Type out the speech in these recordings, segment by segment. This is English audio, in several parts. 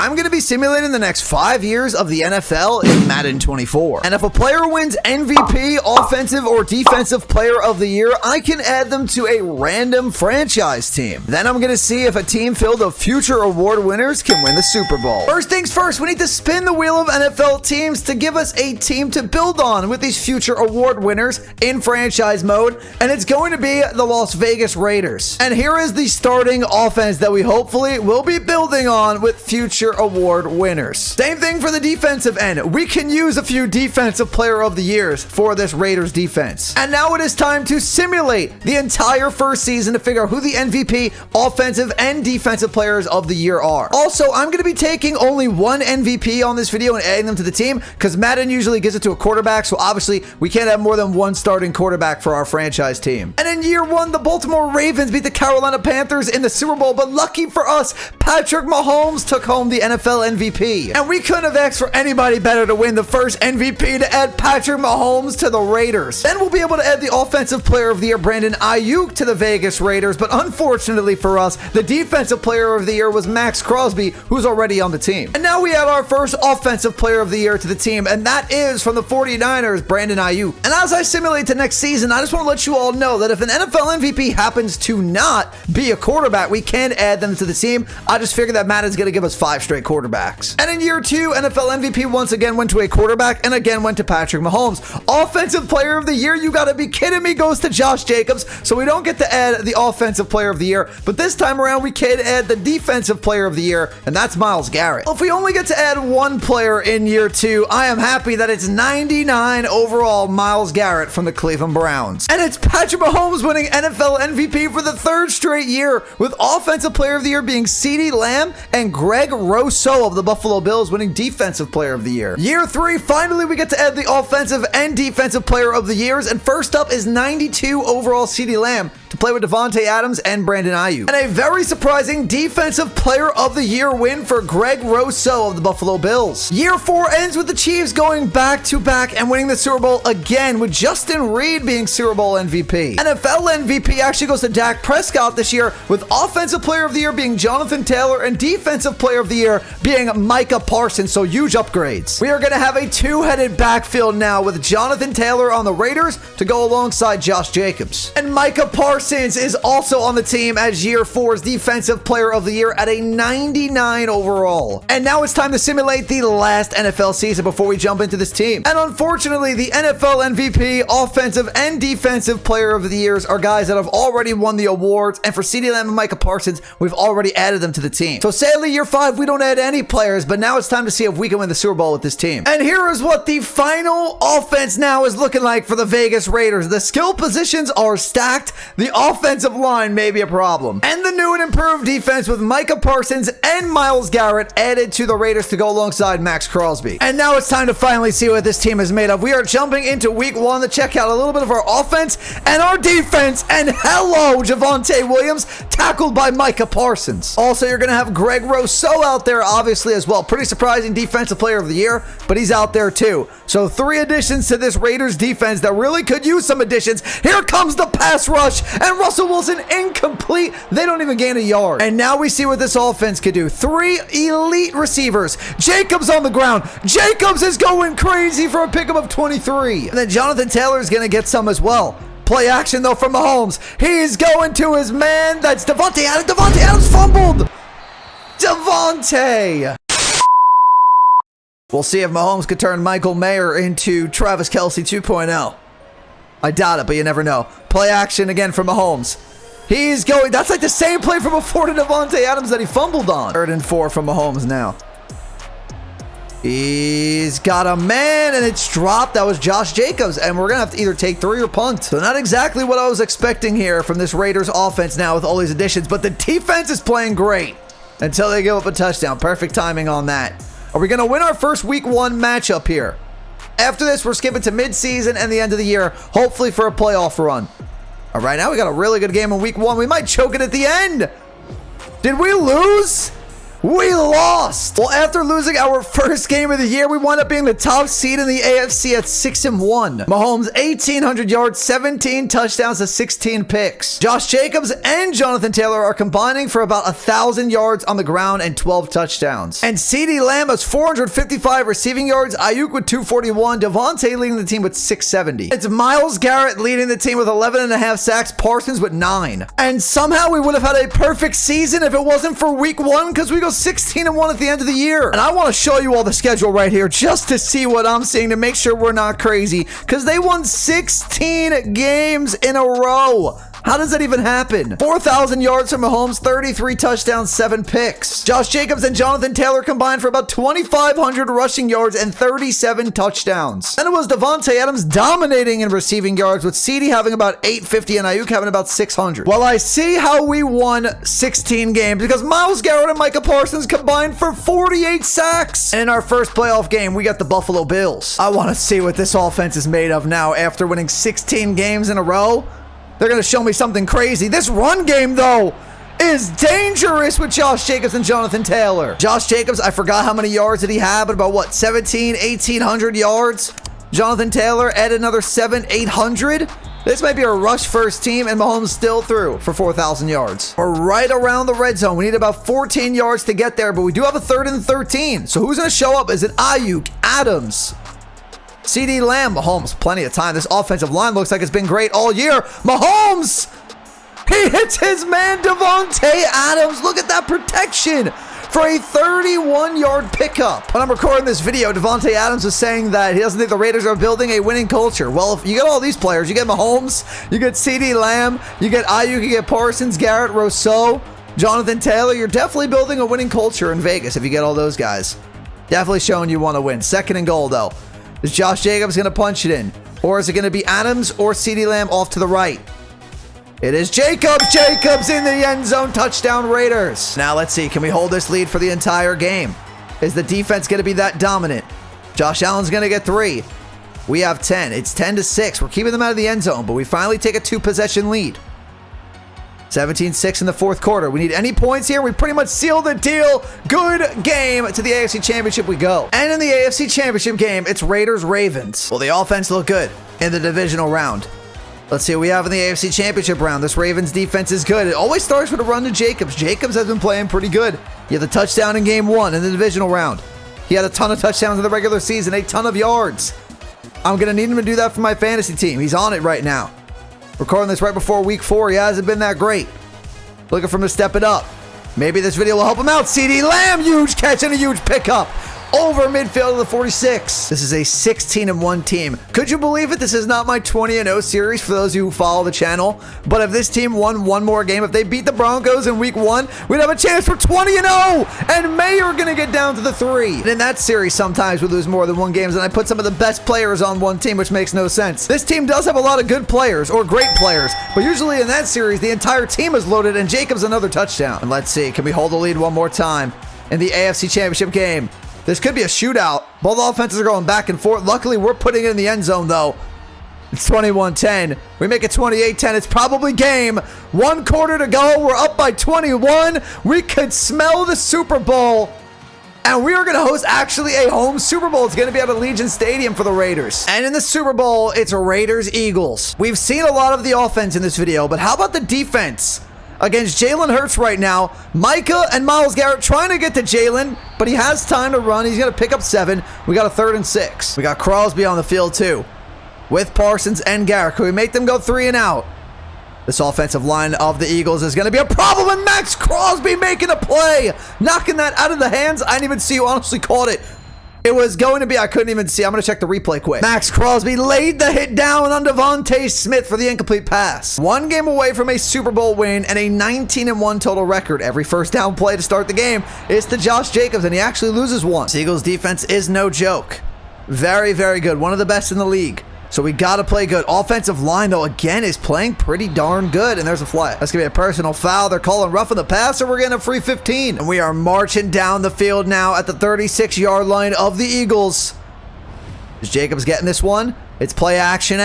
I'm going to be simulating the next 5 years of the NFL in Madden 24. And if a player wins MVP, Offensive or Defensive Player of the Year, I can add them to a random franchise team. Then I'm going to see if a team filled of future award winners can win the Super Bowl. First things first, we need to spin the wheel of NFL teams to give us a team to build on with these future award winners in franchise mode, and it's going to be the Las Vegas Raiders. And here is the starting offense that we hopefully will be building on with future award winners. Same thing for the defensive end. We can use a few Defensive Player of the Years for this Raiders defense. And now it is time to simulate the entire first season to figure out who the MVP, Offensive, and Defensive Players of the Year are. Also, I'm going to be taking only one MVP on this video and adding them to the team because Madden usually gives it to a quarterback, so obviously we can't have more than one starting quarterback for our franchise team. And in year one, the Baltimore Ravens beat the Carolina Panthers in the Super Bowl, but lucky for us, Patrick Mahomes took home the NFL MVP. And we couldn't have asked for anybody better to win the first MVP to add Patrick Mahomes to the Raiders. Then we'll be able to add the Offensive Player of the Year, Brandon Ayuk, to the Vegas Raiders, but unfortunately for us, the Defensive Player of the Year was Max Crosby, who's already on the team. And now we add our first Offensive Player of the Year to the team, and that is from the 49ers, Brandon Ayuk. And as I simulate to next season, I just want to let you all know that if an NFL MVP happens to not be a quarterback, we can add them to the team. I just figured that Madden's going to give us 5 straight quarterbacks. And in year 2, NFL MVP once again went to a quarterback and again went to Patrick Mahomes. Offensive Player of the Year, you got to be kidding me, goes to Josh Jacobs. So we don't get to add the Offensive Player of the Year, but this time around we can add the Defensive Player of the Year, and that's Myles Garrett. If we only get to add one player in year 2, I am happy that it's 99 overall Myles Garrett from the Cleveland Browns. And it's Patrick Mahomes winning NFL MVP for the 3rd straight year, with Offensive Player of the Year being CeeDee Lamb and Greg Rousseau of the Buffalo Bills winning Defensive Player of the Year. Year 3, finally we get to add the Offensive and Defensive Player of the Years, and first up is 92 overall CeeDee Lamb to play with Devontae Adams and Brandon Ayuk. And a very surprising Defensive Player of the Year win for Greg Rousseau of the Buffalo Bills. Year 4 ends with the Chiefs going back-to-back and winning the Super Bowl again, with Justin Reed being Super Bowl MVP. NFL MVP actually goes to Dak Prescott this year, with Offensive Player of the Year being Jonathan Taylor and Defensive Player of the Year being Micah Parsons, so huge upgrades. We are going to have a two-headed backfield now with Jonathan Taylor on the Raiders to go alongside Josh Jacobs. And Micah Parsons is also on the team as year 4's Defensive Player of the Year at a 99 overall. And now it's time to simulate the last NFL season before we jump into this team. And unfortunately, the NFL MVP, Offensive, and Defensive Player of the Years are guys that have already won the awards, and for CeeDee Lamb and Micah Parsons, we've already added them to the team. So sadly, year 5, we don't add any players, but now it's time to see if we can win the Super Bowl with this team. And here is what the final offense now is looking like for the Vegas Raiders. The skill positions are stacked. The offensive line may be a problem. And the new and improved defense with Micah Parsons and Myles Garrett added to the Raiders to go alongside Max Crosby. And now it's time to finally see what this team is made of. We are jumping into week 1 to check out a little bit of our offense and our defense. And hello, Javonte Williams, tackled by Micah Parsons. Also, you're going to have Greg Rousseau out there, obviously, as well. Pretty surprising Defensive Player of the Year, but he's out there too. So 3 additions to this Raiders defense that really could use some additions. Here comes the pass rush, and Russell Wilson incomplete. They don't even gain a yard. And now we see what this offense could do. 3 elite receivers. Jacobs on the ground. Jacobs is going crazy for a pickup of 23. And then Jonathan Taylor is going to get some as well. Play action, though, from Mahomes. He's going to his man. That's Devontae Adams. Devontae Adams fumbled. Devontae. We'll see if Mahomes could turn Michael Mayer into Travis Kelce 2.0. I doubt it, but you never know. Play action again from Mahomes. He's going. That's like the same play from before to Devontae Adams that he fumbled on. 3rd and 4 from Mahomes now. He's got a man, and it's dropped. That was Josh Jacobs, and we're going to have to either take 3 or punt. So not exactly what I was expecting here from this Raiders offense now with all these additions, but the defense is playing great until they give up a touchdown. Perfect timing on that. Are we going to win our first week 1 matchup here? After this, we're skipping to midseason and the end of the year, hopefully for a playoff run. All right, now we got a really good game in week 1. We might choke it at the end. Did we lose? We lost! Well, after losing our first game of the year, we wound up being the top seed in the AFC at 6-1. Mahomes, 1,800 yards, 17 touchdowns to 16 picks. Josh Jacobs and Jonathan Taylor are combining for about 1,000 yards on the ground and 12 touchdowns. And CeeDee Lamb has 455 receiving yards, Ayuk with 241, Devontae leading the team with 670. It's Myles Garrett leading the team with 11.5 sacks, Parsons with 9. And somehow we would have had a perfect season if it wasn't for week 1, because we go 16-1 at the end of the year. And I want to show you all the schedule right here just to see what I'm seeing to make sure we're not crazy, because they won 16 games in a row. How does that even happen? 4,000 yards from Mahomes, 33 touchdowns, 7 picks. Josh Jacobs and Jonathan Taylor combined for about 2,500 rushing yards and 37 touchdowns. Then it was Davante Adams dominating in receiving yards, with CeeDee having about 850 and Ayuk having about 600. Well, I see how we won 16 games, because Myles Garrett and Micah Parsons combined for 48 sacks. And in our first playoff game, we got the Buffalo Bills. I want to see what this offense is made of now after winning 16 games in a row. They're going to show me something crazy. This run game, though, is dangerous with Josh Jacobs and Jonathan Taylor. Josh Jacobs, I forgot how many yards did he have, but about what, 1,800 yards? Jonathan Taylor added another 800. This might be a rush first team, and Mahomes still threw for 4,000 yards. We're right around the red zone. We need about 14 yards to get there, but we do have a 3rd and 13. So who's going to show up? Is it Ayuk, Adams, CeeDee Lamb? Mahomes, plenty of time. This offensive line looks like it's been great all year. Mahomes! He hits his man, Davante Adams. Look at that protection for a 31-yard pickup. When I'm recording this video, Davante Adams is saying that he doesn't think the Raiders are building a winning culture. Well, if you get all these players, you get Mahomes, you get CeeDee Lamb, you get Ayuk, you get Parsons, Garrett, Rousseau, Jonathan Taylor. You're definitely building a winning culture in Vegas if you get all those guys. Definitely showing you want to win. 2nd and goal, though. Is Josh Jacobs going to punch it in? Or is it going to be Adams or CeeDee Lamb off to the right? It is Jacobs. Jacobs in the end zone. Touchdown, Raiders. Now let's see. Can we hold this lead for the entire game? Is the defense going to be that dominant? Josh Allen's going to get 3. We have 10. It's 10-6. We're keeping them out of the end zone, but we finally take a 2-possession lead. 17-6 in the 4th quarter. We need any points here. We pretty much seal the deal. Good game. To the AFC Championship we go. And in the AFC Championship game, it's Raiders-Ravens. Well, the offense looked good in the divisional round. Let's see what we have in the AFC Championship round. This Ravens defense is good. It always starts with a run to Jacobs. Jacobs has been playing pretty good. He had the touchdown in game 1 in the divisional round. He had a ton of touchdowns in the regular season, a ton of yards. I'm going to need him to do that for my fantasy team. He's on it right now. Recording this right before week 4. He hasn't been that great. Looking for him to step it up. Maybe this video will help him out. CeeDee Lamb, huge catch and a huge pickup. Over midfield of the 46. This is a 16-1 team. Could you believe it? This is not my 20-0 series for those of you who follow the channel. But if this team won one more game, if they beat the Broncos in week 1, we'd have a chance for 20-0. And May are going to get down to the 3. And in that series, sometimes we lose more than 1 game, and I put some of the best players on one team, which makes no sense. This team does have a lot of good players or great players, but usually in that series, the entire team is loaded, and Jacobs another touchdown. And let's see, can we hold the lead one more time in the AFC Championship game? This could be a shootout. Both offenses are going back and forth. Luckily, we're putting it in the end zone, though. It's 21-10. We make it 28-10. It's probably game. 1 quarter to go. We're up by 21. We could smell the Super Bowl. And we are going to host actually a home Super Bowl. It's going to be at Allegiant Stadium for the Raiders. And in the Super Bowl, it's Raiders-Eagles. We've seen a lot of the offense in this video, but how about the defense? Against Jalen Hurts right now, Micah and Myles Garrett trying to get to Jalen, but he has time to run. He's going to pick up 7. We got a 3rd and 6. We got Crosby on the field too, with Parsons and Garrett. Can we make them go 3 and out? This offensive line of the Eagles is going to be a problem, and Max Crosby making a play, knocking that out of the hands. I didn't even see who honestly caught it. It was going to be, I couldn't even see. I'm going to check the replay quick. Max Crosby laid the hit down on Devontae Smith for the incomplete pass. 1 game away from a Super Bowl win and a 19-1 total record. Every first down play to start the game is to Josh Jacobs, and he actually loses 1. The Eagles defense is no joke. Very, very good. One of the best in the league. So we got to play good. Offensive line, though, again, is playing pretty darn good. And there's a flag. That's going to be a personal foul. They're calling roughing the passer. We're getting a free 15. And we are marching down the field now at the 36-yard line of the Eagles. Is Jacobs getting this one? It's play action.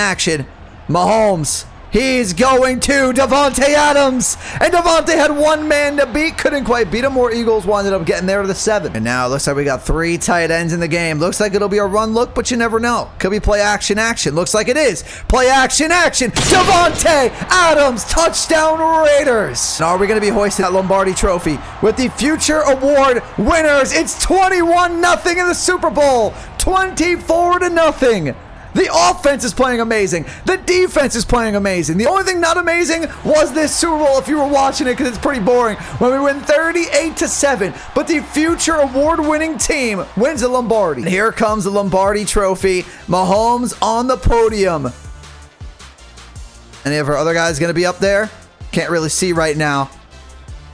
Mahomes He's going to Davante Adams. And Davante had one man to beat. Couldn't quite beat him. More Eagles ended up getting there to the 7. And now it looks like we got 3 tight ends in the game. Looks like it'll be a run look, but you never know. Could be play action. Looks like it is. Play action. Davante Adams. Touchdown Raiders. Now are we going to be hoisting that Lombardi trophy with the future award winners? It's 21-0 in the Super Bowl. 24-0. The offense is playing amazing. The defense is playing amazing. The only thing not amazing was this Super Bowl if you were watching it, because it's pretty boring, when we win 38-7. But the future award-winning team wins the Lombardi. And here comes the Lombardi trophy. Mahomes on the podium. Any of our other guys going to be up there? Can't really see right now.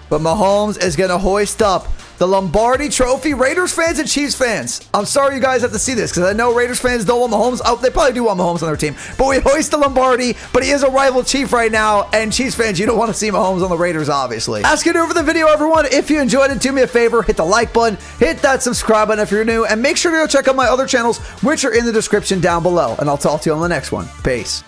But Mahomes is going to hoist up the Lombardi trophy. Raiders fans and Chiefs fans, I'm sorry you guys have to see this, because I know Raiders fans don't want Mahomes out. They probably do want Mahomes on their team, but we hoist the Lombardi. But he is a rival Chief right now, and Chiefs fans, you don't want to see Mahomes on the Raiders, obviously. That's gonna do it for the video, everyone. If you enjoyed it, do me a favor, hit the like button, hit that subscribe button if you're new, and make sure to go check out my other channels, which are in the description down below. And I'll talk to you on the next one. Peace.